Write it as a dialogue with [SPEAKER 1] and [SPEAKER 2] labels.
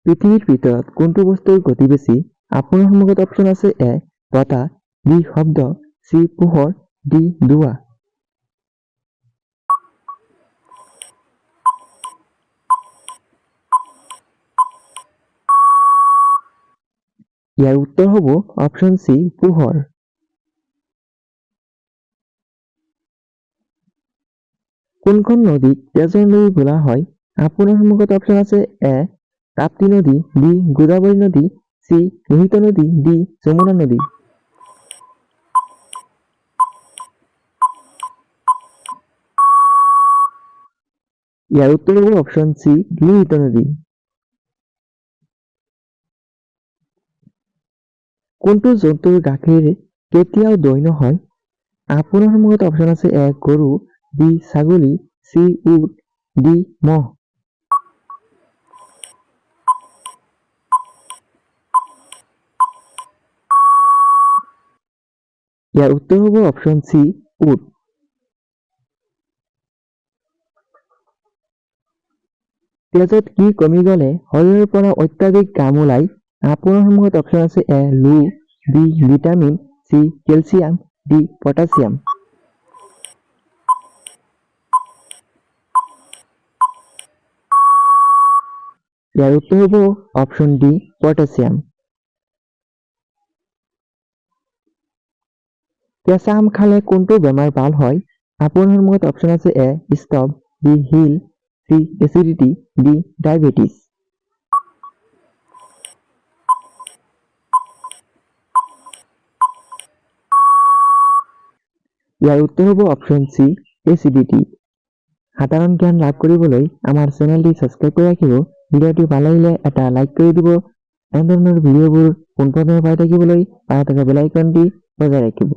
[SPEAKER 1] পৃথিৱীৰ ভিতৰত কোনটো বস্তুৰ গতি বেছি? আপোনাৰ সন্মুখত অপচন আছে এ বতাহ, বি শব্দ, চি পোহৰ, ডি ধোঁৱা। ইয়াৰ উত্তৰ হ'ব অপচন চি পোহৰ। কোনখন নদীক তেজৰ নদী বোলা হয়? আপোনাৰ সন্মুখত অপচন আছে এ তাপ্তি নদী, বি গোদাবৰী নদী, চি লোহিত নদী, ডি যমুনা নদী। ইয়াৰ উত্তৰ হ'ব অপচন চি লোহিত নদী। কোনটো জন্তুৰ গাখীৰ কেতিয়াও দৈ নহয়? আপোনাৰ সন্মুখত অপচন আছে এ গৰু, বি ছাগলী, চি উট, ডি মহ। ইয়াৰ উত্তৰ হ'ব অপচন চি উট। তেজত কি কমি গ'লে শৰীৰৰ পৰা অত্যাধিক ঘাম ওলায়? আপোনাৰ সন্মুখত অপচন আছে এ লো, B vitamin, C calcium, D potassium. ইয়াৰ উত্তৰ হ'ব অপচন ডি পটাছিয়াম। কেঁচা আম খালে কোনটো বেমাৰ ভাল হয়? আপোনাৰ সন্মুখত অপচন আছে A stop, B hill, C acidity, D diabetes. ইয়াৰ উত্তৰ হ'ব অপচন চি এচিডিটি। সাধাৰণ জ্ঞান লাভ কৰিবলৈ আমাৰ চেনেলটি ছাবস্ক্ৰাইব কৰি ৰাখিব। ভিডিঅ'টি ভাল লাগিলে এটা লাইক কৰি দিব। এনেধৰণৰ ভিডিঅ'বোৰ পোনপ্ৰথমে পাই থাকিবলৈ পাই থকা বেল আইকনটি বজাই ৰাখিব।